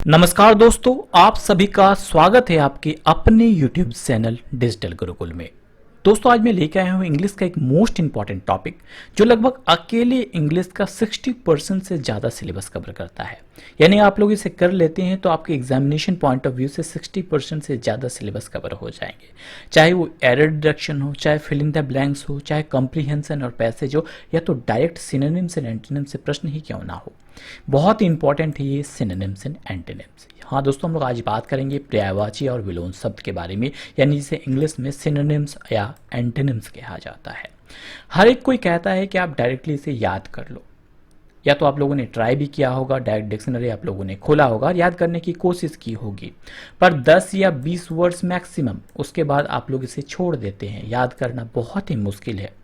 नमस्कार दोस्तों, आप सभी का स्वागत है आपके अपने YouTube चैनल डिजिटल गुरुकुल में। दोस्तों, आज मैं लेके आया हूँ इंग्लिश का एक मोस्ट इंपॉर्टेंट टॉपिक जो लगभग अकेले इंग्लिश का 60% से ज़्यादा सिलेबस कवर करता है। यानी आप लोग इसे कर लेते हैं तो आपके एग्जामिनेशन पॉइंट ऑफ व्यू से 60% से ज़्यादा सिलेबस कवर हो जाएंगे। चाहे वो एरर डिडक्शन हो, चाहे फिल इन द ब्लैंक्स हो, चाहे कॉम्प्रिहेंशन और पैसेज हो, या तो डायरेक्ट सिनोनिम्स एंड एंटोनिम्स से प्रश्न ही क्यों ना हो। बहुत ही इंपॉर्टेंट है ये सिनोनिम्स एंड एंटोनिम्स। हाँ दोस्तों, हम लोग आज बात करेंगे पर्यायवाची और विलोम शब्द के बारे में, यानी जिसे इंग्लिश में सिनोनिम्स या एंटोनिम्स कहा जाता है। हर एक कोई कहता है कि आप डायरेक्टली इसे याद कर लो, या तो आप लोगों ने ट्राई भी किया होगा, डायरेक्ट डिक्शनरी आप लोगों ने खोला होगा और याद करने की कोशिश की होगी, पर 10 या 20 वर्ड्स मैक्सिमम, उसके बाद आप लोग इसे छोड़ देते हैं। याद करना बहुत ही मुश्किल है।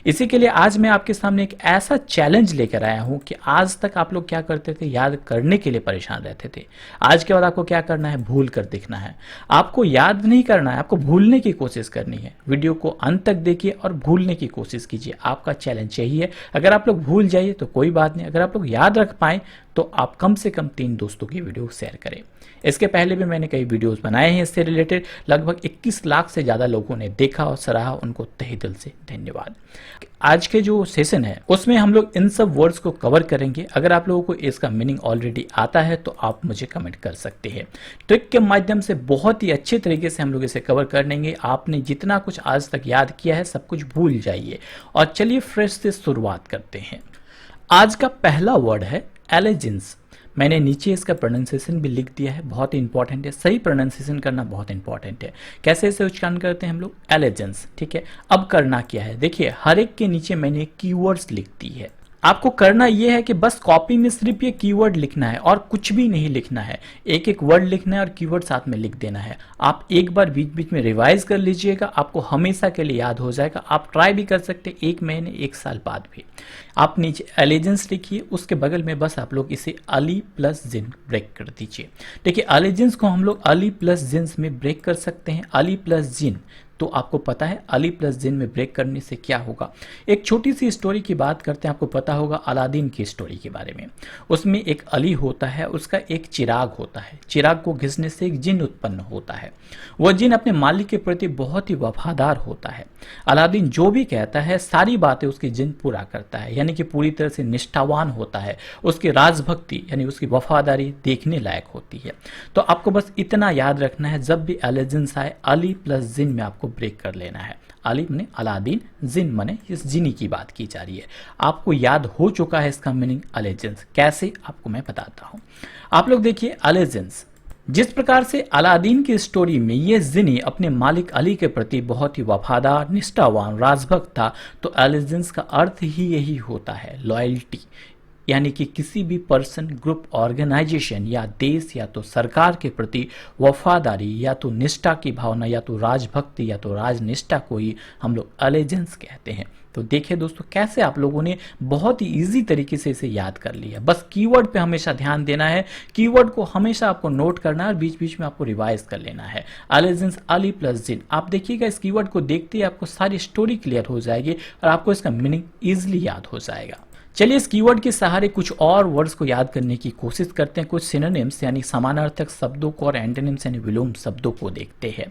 इसी के लिए आज मैं आपके सामने एक ऐसा चैलेंज लेकर आया हूं कि आज तक आप लोग क्या करते थे, याद करने के लिए परेशान रहते थे। आज के बाद आपको क्या करना है, भूल कर दिखना है। आपको याद नहीं करना है, आपको भूलने की कोशिश करनी है। वीडियो को अंत तक देखिए और भूलने की कोशिश कीजिए। आपका चैलेंज यही है। अगर आप लोग भूल जाइए तो कोई बात नहीं, अगर आप लोग याद रख पाए तो आप कम से कम 3 दोस्तों की वीडियो शेयर करें। इसके पहले भी मैंने कई वीडियोस बनाए हैं इससे रिलेटेड, लगभग 21 लाख से ज़्यादा लोगों ने देखा और सराहा, उनको तहे दिल से धन्यवाद। आज के जो सेशन है उसमें हम लोग इन सब वर्ड्स को कवर करेंगे। अगर आप लोगों को इसका मीनिंग ऑलरेडी आता है तो आप मुझे कमेंट कर सकते हैं। ट्रिक के माध्यम से बहुत ही अच्छे तरीके से हम लोग इसे कवर कर लेंगे। आपने जितना कुछ आज तक याद किया है सब कुछ भूल जाइए और चलिए फ्रेश से शुरुआत करते हैं। आज का पहला वर्ड है एलिजेंस। मैंने नीचे इसका प्रोनाउंसिएशन भी लिख दिया है, बहुत ही इंपॉर्टेंट है। सही प्रोनाउंसिएशन करना बहुत इंपॉर्टेंट है। कैसे इसे उच्चारण करते हैं हम लोग, एलिजेंस। ठीक है, अब करना क्या है, देखिए हर एक के नीचे मैंने कीवर्ड्स लिख दी है। आपको करना यह है कि बस कॉपी में सिर्फ ये कीवर्ड लिखना है और कुछ भी नहीं लिखना है। एक एक वर्ड लिखना है और कीवर्ड साथ में लिख देना है। आप एक बार बीच बीच में रिवाइज कर लीजिएगा, आपको हमेशा के लिए याद हो जाएगा। आप ट्राई भी कर सकते हैं 1 महीने 1 साल बाद भी। आप नीचे एलिजेंस लिखिए, उसके बगल में बस आप लोग इसे अली प्लस जिन ब्रेक कर दीजिए। देखिए एलिजेंस को हम लोग अली प्लस जिन्स में ब्रेक कर सकते हैं। अली प्लस जिन, तो आपको पता है अली प्लस जिन में ब्रेक करने से क्या होगा। एक छोटी सी स्टोरी की बात करते हैं। आपको पता होगा अलादीन की स्टोरी के बारे में। उसमें एक अली होता है, उसका एक चिराग होता है। चिराग को घिसने से एक जिन उत्पन्न होता है। वह जिन अपने मालिक के प्रति बहुत ही वफादार होता है। अलादीन जो भी कहता है सारी बातें उसकी जिन पूरा करता है, यानी कि पूरी तरह से निष्ठावान होता है। उसकी राजभक्ति यानी उसकी वफादारी देखने लायक होती है। तो आपको बस इतना याद रखना है, जब भी एलिजेंस आए अली प्लस जिन में आपको ब्रेक कर लेना है। अली मने अलादीन, जिन मने इस जिनी की बात की जा रही है। आपको याद हो चुका है इसका मीनिंग एलिजेंस। कैसे, आपको मैं बताता हूं। आप लोग देखिए एलिजेंस, जिस प्रकार से अलादीन की स्टोरी में ये जिनी अपने मालिक अली के प्रति बहुत ही वफादार, निष्ठावान, राजभक्त था, तो एलिजेंस का अर्थ ही यही होता है, लॉयल्टी। यानी कि किसी भी पर्सन, ग्रुप, ऑर्गेनाइजेशन या देश या तो सरकार के प्रति वफादारी, या तो निष्ठा की भावना, या तो राजभक्ति, या तो राजनिष्ठा को ही हम लोग एलिजेंस कहते हैं। तो देखिए दोस्तों कैसे आप लोगों ने बहुत ही इजी तरीके से इसे याद कर लिया। बस कीवर्ड पे हमेशा ध्यान देना है, कीवर्ड को हमेशा आपको नोट करना है और बीच बीच में आपको रिवाइज कर लेना है। एलिजेंस अली प्लस जिन, आप देखिएगा इस कीवर्ड को देखते ही आपको सारी स्टोरी क्लियर हो जाएगी और आपको इसका मीनिंग ईजिली याद हो जाएगा। चलिए इस कीवर्ड के सहारे कुछ और वर्ड्स को याद करने की कोशिश करते हैं। कुछ सिनोनिम्स यानी समानार्थक शब्दों को और एंटोनिम्स यानी विलोम शब्दों को देखते हैं।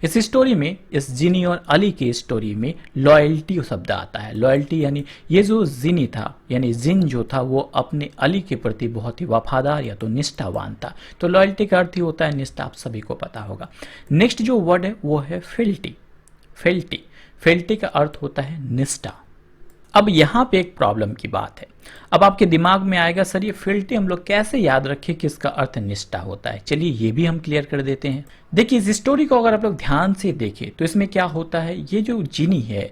इस स्टोरी में, इस जिनी और अली की स्टोरी में लॉयल्टी शब्द आता है। लॉयल्टी यानी ये जो जिनी था, यानी जिन जो था, वो अपने अली के प्रति बहुत ही वफादार या तो निष्ठावान था। तो लॉयल्टी का अर्थ ही होता है निष्ठा, आप सभी को पता होगा। नेक्स्ट जो वर्ड है वो है फिल्टी। फिल्टी, फिल्टी का अर्थ होता है निष्ठा। अब यहाँ पे एक प्रॉब्लम की बात है। अब आपके दिमाग में आएगा सर ये फिल्टी हम लोग कैसे याद रखें कि इसका अर्थ निष्ठा होता है। चलिए ये भी हम क्लियर कर देते हैं। देखिए इस स्टोरी को अगर आप लोग ध्यान से देखें तो इसमें क्या होता है, ये जो जिनी है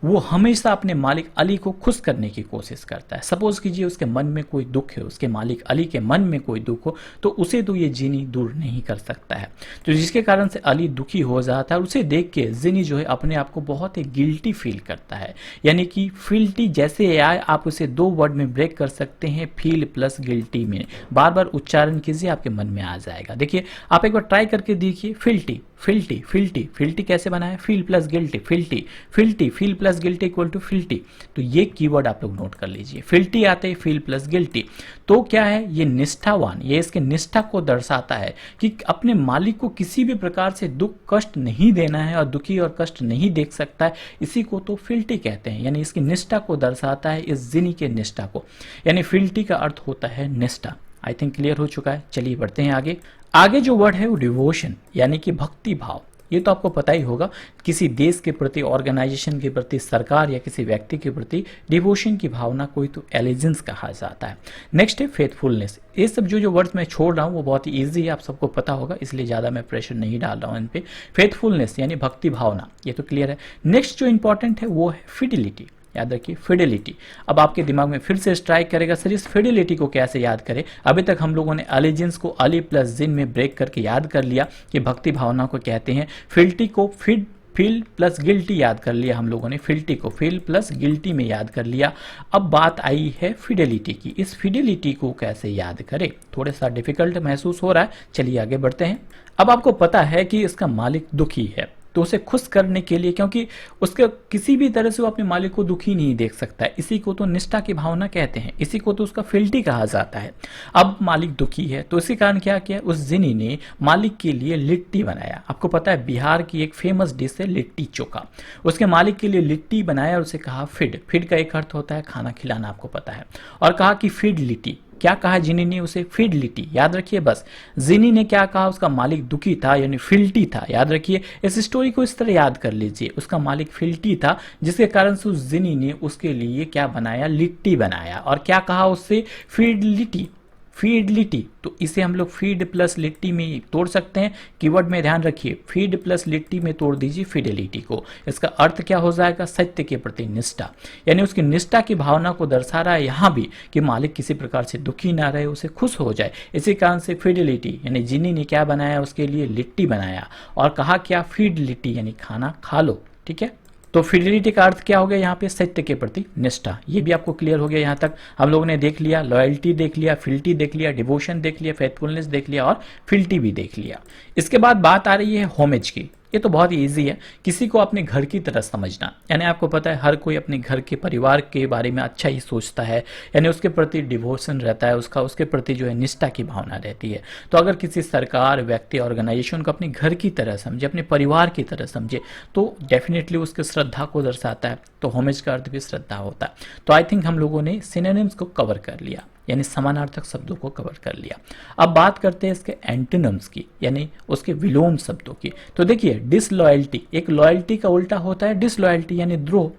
वो हमेशा अपने मालिक अली को खुश करने की कोशिश करता है। सपोज कीजिए उसके मन में कोई दुख है, उसके मालिक अली के मन में कोई दुख हो, तो उसे तो ये जिनी दूर नहीं कर सकता है। तो जिसके कारण से अली दुखी हो जाता है और उसे देख के जिनी जो है अपने आप को बहुत ही गिल्टी फील करता है। यानी कि फिल्टी जैसे आए, आप उसे 2 वर्ड में ब्रेक कर सकते हैं, फील प्लस गिल्टी में। बार बार उच्चारण कीजिए, आपके मन में आ जाएगा। देखिए आप एक बार ट्राई करके देखिए, फिल्टी फिल्टी फिल्टी, फिल्टी कैसे बना है, feel plus guilty, filthy filthy, feel plus plus guilty equal to filthy. तो ये कीवर्ड आप लोग नोट कर लीजिए, फिल्टी आते ही फील प्लस गिल्टी। तो क्या है, ये निष्ठावान, ये इसके निष्ठा को दर्शाता है कि अपने मालिक को किसी भी प्रकार से दुख कष्ट नहीं देना है और दुखी और कष्ट नहीं देख सकता है, इसी को तो फिल्टी कहते हैं। यानी इसकी निष्ठा को दर्शाता है, इस जिनी के निष्ठा को। यानी फिल्टी का अर्थ होता है निष्ठा। आई थिंक क्लियर हो चुका है। चलिए बढ़ते हैं आगे। आगे जो वर्ड है वो डिवोशन यानी कि भक्ति भाव। ये तो आपको पता ही होगा, किसी देश के प्रति, ऑर्गेनाइजेशन के प्रति, सरकार या किसी व्यक्ति के प्रति डिवोशन की भावना कोई तो एलिजेंस कहा जाता है। नेक्स्ट है फेथफुलनेस। ये सब जो वर्ड्स मैं छोड़ रहा हूँ वो बहुत ही ईजी है, आप सबको पता होगा, इसलिए ज़्यादा मैं प्रेशर नहीं डाल रहा हूँ इन पे। फेथफुलनेस यानी भक्ति भावना, ये तो क्लियर है। नेक्स्ट जो इंपॉर्टेंट है वो है फिडिलिटी। याद रखिए फिडेलिटी। अब आपके दिमाग में फिर से स्ट्राइक करेगा, सर इस फिडेलिटी को कैसे याद करें। अभी तक हम लोगों ने अलिजेंस को अली प्लस जिन में ब्रेक करके याद कर लिया कि भक्ति भावना को कहते हैं। फिल्टी को फील प्लस गिल्टी याद कर लिया हम लोगों ने, फिल्टी को फील प्लस गिल्टी में याद कर लिया। अब बात आई है फिडेलिटी की। इस फिडेलिटी को कैसे याद करें, थोड़ा सा डिफिकल्ट महसूस हो रहा है। चलिए आगे बढ़ते हैं। अब आपको पता है कि इसका मालिक दुखी है, तो उसे खुश करने के लिए, क्योंकि उसके किसी भी तरह से वो अपने मालिक को दुखी नहीं देख सकता है, इसी को तो निष्ठा की भावना कहते हैं, इसी को तो उसका फिल्टी कहा जाता है। अब मालिक दुखी है तो इसी कारण क्या किया, उस जिनी ने मालिक के लिए लिट्टी बनाया। आपको पता है बिहार की एक फेमस डिश है लिट्टी चोखा। उसके मालिक के लिए लिट्टी बनाया और उसे कहा फिड। फिड का एक अर्थ होता है खाना खिलाना, आपको पता है। और कहा कि फीड लिट्टी। क्या कहा जिनी ने, उसे फीड लिट्टी। याद रखिए बस, जिनी ने क्या कहा, उसका मालिक दुखी था यानी फिल्टी था। याद रखिए, इस स्टोरी को इस तरह याद कर लीजिए, उसका मालिक फिल्टी था जिसके कारण से उस जिनी ने उसके लिए क्या बनाया, लिट्टी बनाया। और क्या कहा उससे, फीड लिट्टी। फीड लिट्टी, तो इसे हम लोग फीड प्लस लिट्टी में तोड़ सकते हैं। कीवर्ड में ध्यान रखिए, फीड प्लस लिट्टी में तोड़ दीजिए फिडेलिटी को। इसका अर्थ क्या हो जाएगा, सत्य के प्रति निष्ठा। यानी उसकी निष्ठा की भावना को दर्शा रहा है यहाँ भी कि मालिक किसी प्रकार से दुखी ना रहे, उसे खुश हो जाए। इसी कारण से फिडेलिटी यानी जिनी ने क्या बनाया, उसके लिए लिट्टी बनाया और कहा क्या, फीड लिट्टी यानी खाना खा लो। ठीक है, तो फिडेलिटी का अर्थ क्या हो गया यहाँ पे, सत्य के प्रति निष्ठा। ये भी आपको क्लियर हो गया। यहाँ तक हम लोगों ने देख लिया, लॉयल्टी देख लिया, फिल्टी देख लिया, डिवोशन देख लिया, फेथफुलनेस देख लिया और फिल्टी भी देख लिया। इसके बाद बात आ रही है होमेज की। ये तो बहुत ही ईजी है, किसी को अपने घर की तरह समझना। यानी आपको पता है हर कोई अपने घर के परिवार के बारे में अच्छा ही सोचता है, यानी उसके प्रति डिवोशन रहता है, उसके प्रति जो है निष्ठा की भावना रहती है। तो अगर किसी सरकार, व्यक्ति, ऑर्गेनाइजेशन को अपने घर की तरह समझे, अपने परिवार की तरह समझे, तो डेफिनेटली उसके श्रद्धा को दर्शाता है। तो होमेज का अर्थ भी श्रद्धा होता है। तो आई थिंक हम लोगों ने सिनोनिम्स को कवर कर लिया, यानी समानार्थक शब्दों को कवर कर लिया। अब बात करते हैं इसके एंटोनिम्स की, यानी उसके विलोम शब्दों की। तो देखिए डिसलॉयल्टी, एक लॉयल्टी का उल्टा होता है डिसलॉयल्टी यानी द्रोह।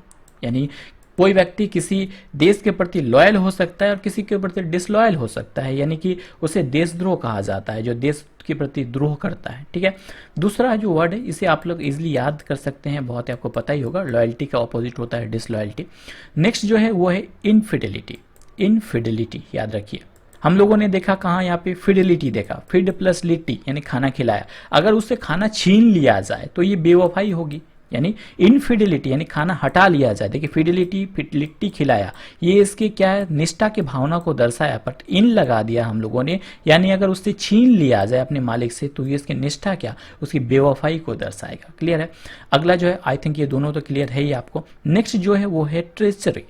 यानी कोई व्यक्ति किसी देश के प्रति लॉयल हो सकता है और किसी के प्रति डिसलॉयल हो सकता है, यानी कि उसे देशद्रोह कहा जाता है, जो देश के प्रति द्रोह करता है। ठीक है, दूसरा जो वर्ड है इसे आप लोग इजीली याद कर सकते हैं, बहुत ही आपको पता ही होगा, लॉयल्टी का ऑपोजिट होता है डिसलॉयल्टी। नेक्स्ट जो है वो है इनफिडेलिटी। इनफिडेलिटी याद रखिए, हम लोगों ने देखा कहाँ, यहाँ पे फिडेलिटी देखा, फिड प्लस लिट्टी यानी खाना खिलाया। अगर उससे खाना छीन लिया जाए तो ये बेवफाई होगी, यानी इनफिडेलिटी यानी खाना हटा लिया जाए। देखिए फिडेलिटी, लिट्टी खिलाया, ये इसके क्या है, निष्ठा की भावना को दर्शाया, बट इन लगा दिया हम लोगों ने, यानी अगर उससे छीन लिया जाए अपने मालिक से तो ये इसकी निष्ठा क्या, उसकी बेवफाई को दर्शाएगा। क्लियर है। अगला जो है, आई थिंक ये दोनों तो क्लियर है ही आपको। नेक्स्ट जो है वो है ट्रेचरी।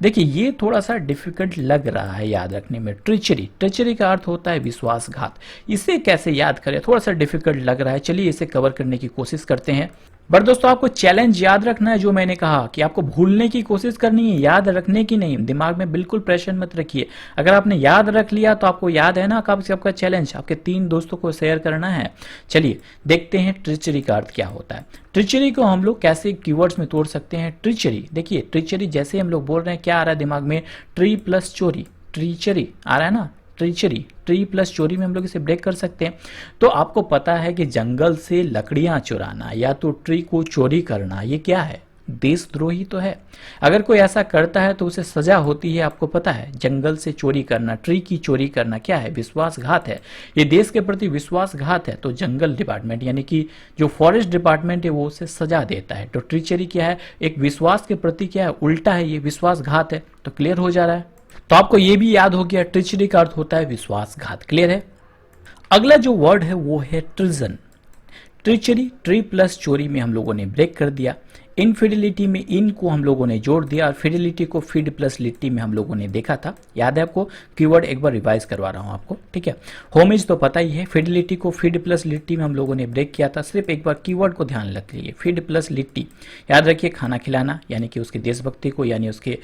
देखिए ये थोड़ा सा डिफिकल्ट लग रहा है याद रखने में। ट्रिचरी, ट्रिचरी का अर्थ होता है विश्वासघात। इसे कैसे याद करें, थोड़ा सा डिफिकल्ट लग रहा है। चलिए इसे कवर करने की कोशिश करते हैं। बट दोस्तों आपको चैलेंज याद रखना है, जो मैंने कहा कि आपको भूलने की कोशिश करनी है, याद रखने की नहीं। दिमाग में बिल्कुल प्रेशर मत रखिए। अगर आपने याद रख लिया तो आपको याद है ना, आपका चैलेंज आपके 3 दोस्तों को शेयर करना है। चलिए देखते हैं ट्रिचरी का अर्थ क्या होता है। ट्रिचरी को हम लोग कैसे कीवर्ड्स में तोड़ सकते हैं। ट्रिचरी, देखिए ट्रिचरी जैसे हम लोग बोल रहे हैं, क्या आ रहा है दिमाग में, ट्री प्लस चोरी, ट्रीचरी आ रहा है ना, ट्रीचरी, ट्री प्लस चोरी में हम लोग इसे ब्रेक कर सकते हैं। तो आपको पता है कि जंगल से लकड़ियां चुराना या तो ट्री को चोरी करना, ये क्या है, देशद्रोही तो है। अगर कोई ऐसा करता है तो उसे सजा होती है, आपको पता है। जंगल से चोरी करना, ट्री की चोरी करना क्या है, विश्वासघात है। ये देश के प्रति विश्वासघात है। तो जंगल डिपार्टमेंट यानी कि जो फॉरेस्ट डिपार्टमेंट है वो उसे सजा देता है। तो ट्रीचरी क्या है, एक विश्वास के प्रति क्या है, उल्टा है, ये विश्वासघात है। तो क्लियर हो जा रहा है। तो आपको ये भी याद हो गया, ट्रिचरी का अर्थ होता है विश्वासघात। क्लियर है। अगला जो वर्ड है वो है ट्रिजन। ट्रिचरी, ट्री प्लस चोरी में हम लोगों ने ब्रेक कर दिया। इनफिडिलिटी में इन को हम लोगों ने जोड़ दिया और फिडिलिटी को फीड प्लस लिट्टी में हम लोगों ने देखा था। याद है आपको? कीवर्ड एक बार रिवाइज करवा रहा हूं आपको, ठीक है। होमेज तो पता ही है, फिडिलिटी को फीड प्लस लिट्टी में हम लोगों ने ब्रेक किया था। सिर्फ एक बार कीवर्ड को ध्यान रख लीजिए, फीड प्लस लिट्टी। याद रखिए, खाना खिलाना यानी कि उसके देशभक्ति को, यानी उसके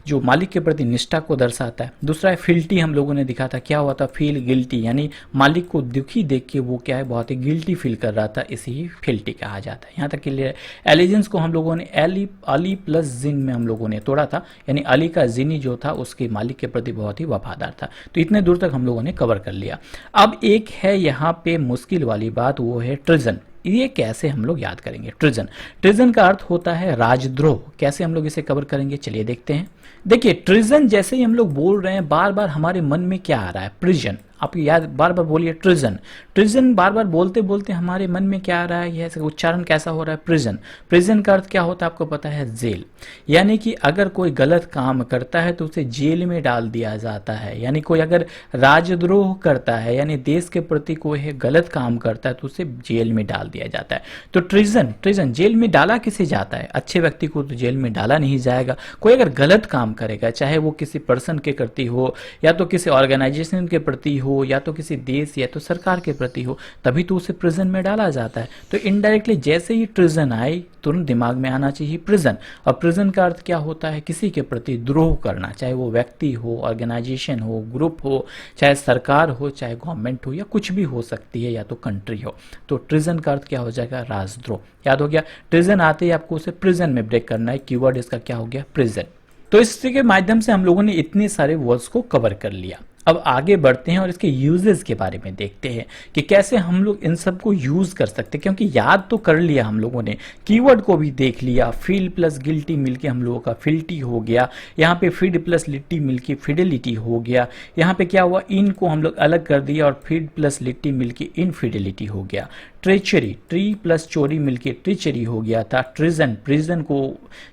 जो मालिक के प्रति निष्ठा को दर्शाता है। दूसरा है फिल्टी, हम लोगों ने दिखा था क्या हुआ था, फील गिल्टी, यानी मालिक को दुखी देख के वो क्या है, बहुत ही गिल्टी फील कर रहा था, इसे ही फिल्टी कहा जाता है। यहाँ तक क्लियर है। एलिजेंस को हम लोगों ने अली प्लस जिन में हम लोगों ने तोड़ा था, यानी अली का जिनी जो था उसके मालिक के प्रति बहुत ही वफादार था। तो इतने दूर तक हम लोगों ने कवर कर लिया। अब एक है यहाँ पे मुश्किल वाली बात, वो है ट्रिजन। ये कैसे हम लोग याद करेंगे? ट्रिजन, ट्रिजन का अर्थ होता है राजद्रोह। कैसे हम लोग इसे कवर करेंगे, चलिए देखते हैं। देखिए, ट्रिजन जैसे ही हम लोग बोल रहे हैं, बार बार हमारे मन में क्या आ रहा है? प्रिजन। आप याद बार बार बोलिए, ट्रिजन। ट्रिजन बार बार बोलते बोलते हमारे मन में क्या आ रहा है, यह उच्चारण कैसा हो रहा है? प्रिजन। प्रिजन का अर्थ क्या होता है आपको पता है? जेल। यानी कि अगर कोई गलत काम करता है तो उसे जेल में डाल दिया जाता है। यानी कोई अगर राजद्रोह करता है, यानी देश के प्रति कोई गलत काम करता है तो उसे जेल में डाल दिया जाता है। तो ट्रिजन, ट्रिजन जेल में डाला किसे जाता है? अच्छे व्यक्ति को तो जेल में डाला नहीं जाएगा। कोई अगर गलत काम करेगा, चाहे वो किसी पर्सन के प्रति हो, या तो किसी ऑर्गेनाइजेशन के प्रति हो, या तो किसी देश या तो सरकार के प्रति हो, तभी तो उसे प्रिजन में डाला जाता है। तो इनडायरेक्टली जैसे ही ट्रिजन आए, तुरंत दिमाग में आना चाहिए प्रिजन। और प्रिजन का अर्थ क्या होता है? किसी के प्रति द्रोह करना, चाहे वो व्यक्ति हो, ऑर्गेनाइजेशन हो, ग्रुप हो, चाहे सरकार हो, चाहे गवर्नमेंट हो, या कुछ भी हो सकती है, या तो कंट्री हो। तो ट्रिजन का अर्थ क्या हो जाएगा? राजद्रोह। याद हो गया? ट्रिजन आते ही आपको उसे प्रिजन में ब्रेक करना है। कीवर्ड इसका क्या हो गया? प्रिजन। तो इसके माध्यम से हम लोगों ने इतने सारे वर्ड्स को कवर कर लिया। अब आगे बढ़ते हैं और इसके यूजेस के बारे में देखते हैं कि कैसे हम लोग इन सब को यूज कर सकते हैं। क्योंकि याद तो कर लिया हम लोगों ने, कीवर्ड को भी देख लिया, फील प्लस गिल्टी मिलके हम लोगों का फिल्टी हो गया, यहाँ पे फीड प्लस लिट्टी मिलके फिडेलिटी हो गया, यहाँ पे क्या हुआ, इन को हम लोग अलग कर दिया और फीड प्लस लिट्टी मिलके इनफिडेलिटी हो गया। ट्रेचरी, ट्री प्लस चोरी मिलके ट्रिचरी हो गया था। ट्रिजन, प्रिजन को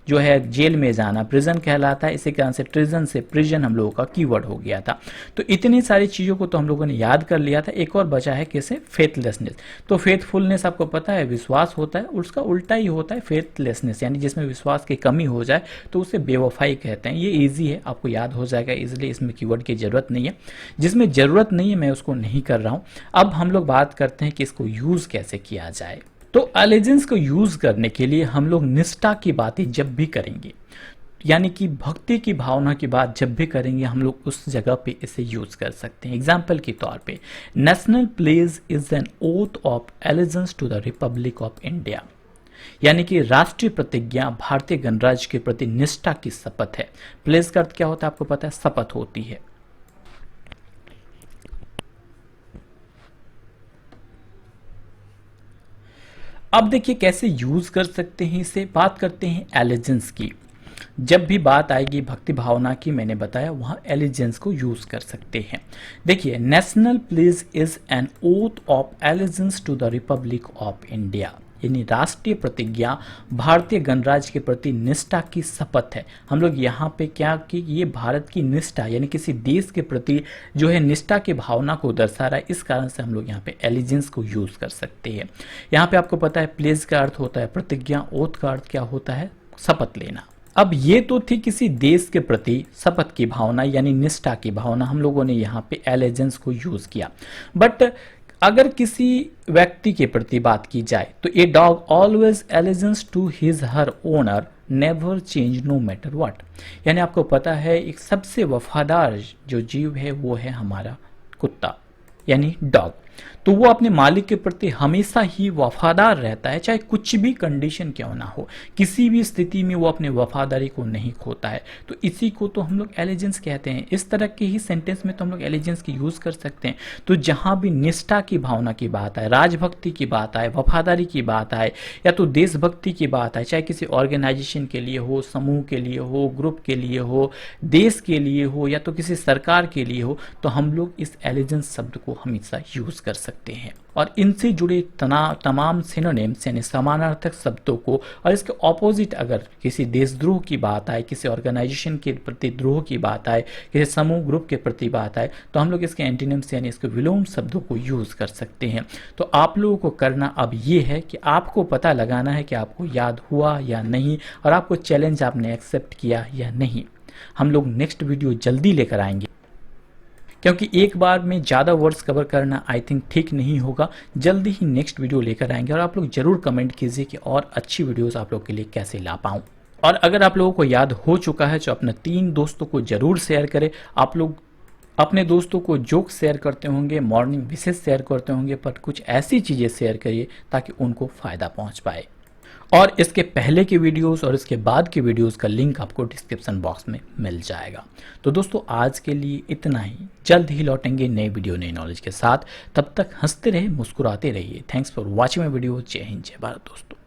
जो है जेल में जाना प्रिजन कहलाता है। इसी कारण से ट्रिजन से प्रिजन हम लोगों का कीवर्ड हो गया था। तो इतनी सारी चीज़ों को तो हम लोगों ने याद कर लिया था। एक और बचा है कैसे? फेथलेसनेस। तो फेथफुलनेस आपको पता है विश्वास होता है, उसका उल्टा ही होता है फेथलेसनेस, यानी जिसमें विश्वास की कमी हो जाए तो उसे बेवफाई कहते हैं। ये इजी है, आपको याद हो जाएगा इजीली, इसमें कीवर्ड की जरूरत नहीं है। जिसमें जरूरत नहीं है मैं उसको नहीं कर रहा हूँ। अब हम लोग बात करते हैं कि इसको यूज कैसे किया जाए। तो अलेजेंस को यूज करने के लिए हम लोग निष्ठा की बातें जब भी करेंगे, यानी कि भक्ति की भावना की बात जब भी करेंगे, हम लोग उस जगह पे इसे यूज कर सकते हैं। एग्जाम्पल के तौर पे, national pledge is an oath of allegiance to the republic of India, यानी कि राष्ट्रीय प्रतिज्ञा भारतीय गणराज्य के प्रति निष्ठा की शपथ है। प्लेज का अर्थ क्या होता है आपको पता है? शपथ होती है। अब देखिए कैसे यूज कर सकते हैं इसे। बात करते हैं एलिजेंस की। जब भी बात आएगी भक्ति भावना की, मैंने बताया वहां एलिजेंस को यूज कर सकते हैं। देखिए, national pledge is an oath of allegiance to the republic of India, यानी राष्ट्रीय प्रतिज्ञा भारतीय गणराज्य के प्रति निष्ठा की शपथ है। हम लोग यहाँ पे क्या कि ये भारत की निष्ठा, यानी किसी देश के प्रति जो है निष्ठा की भावना को दर्शा रहा है। इस कारण से हम लोग यहाँ पे एलिजेंस को यूज कर सकते हैं। यहाँ पे आपको पता है प्लेज का अर्थ होता है प्रतिज्ञा, ओथ का अर्थ क्या होता है? शपथ लेना। अब ये तो थी किसी देश के प्रति शपथ की भावना, यानी निष्ठा की भावना, हम लोगों ने यहाँ पे एलिजेंस को यूज किया। बट अगर किसी व्यक्ति के प्रति बात की जाए तो a dog always allegiance to his her owner, never change no matter what, यानी आपको पता है एक सबसे वफादार जो जीव है वो है हमारा कुत्ता, यानी डॉग। तो वो अपने मालिक के प्रति हमेशा ही वफादार रहता है, चाहे कुछ भी कंडीशन क्यों ना हो, किसी भी स्थिति में वो अपने वफादारी को नहीं खोता है। तो इसी को तो हम लोग एलिजेंस कहते हैं। इस तरह के ही सेंटेंस में तो हम लोग एलिजेंस की यूज कर सकते हैं। तो जहां भी निष्ठा की भावना की बात आए, राजभक्ति की बात आए, वफादारी की बात आए, या तो देशभक्ति की बात आए, चाहे किसी ऑर्गेनाइजेशन के लिए हो, समूह के लिए हो, ग्रुप के लिए हो, देश के लिए हो, या तो किसी सरकार के लिए हो, तो हम लोग इस एलिजेंस शब्द को हमेशा यूज कर कर सकते हैं। और इनसे जुड़े तमाम सिनोनिम्स यानी समानार्थक शब्दों को और इसके ऑपोजिट अगर किसी देशद्रोह की बात आए, किसी ऑर्गेनाइजेशन के प्रति द्रोह की बात आए, किसी समूह ग्रुप के प्रति बात आए, तो हम लोग इसके एंटीनिम्स यानी इसके विलोम शब्दों को यूज़ कर सकते हैं। तो आप लोगों को करना अब ये है कि आपको पता लगाना है कि आपको याद हुआ या नहीं और आपको चैलेंज आपने एक्सेप्ट किया या नहीं। हम लोग नेक्स्ट वीडियो जल्दी लेकर आएंगे, क्योंकि एक बार में ज़्यादा वर्ड्स कवर करना आई थिंक ठीक नहीं होगा। जल्दी ही नेक्स्ट वीडियो लेकर आएंगे और आप लोग ज़रूर कमेंट कीजिए कि और अच्छी वीडियोस आप लोग के लिए कैसे ला पाऊँ। और अगर आप लोगों को याद हो चुका है तो अपने 3 दोस्तों को ज़रूर शेयर करें। आप लोग अपने दोस्तों को जोक शेयर करते होंगे, मॉर्निंग विशेष शेयर करते होंगे, पर कुछ ऐसी चीज़ें शेयर करिए ताकि उनको फ़ायदा पहुँच पाए। और इसके पहले के वीडियोस और इसके बाद के वीडियोस का लिंक आपको डिस्क्रिप्शन बॉक्स में मिल जाएगा। तो दोस्तों आज के लिए इतना ही। जल्द ही लौटेंगे नए वीडियो नई नॉलेज के साथ। तब तक हंसते रहे, मुस्कुराते रहिए। Thanks for watching my video. जय हिंद, जय भारत दोस्तों।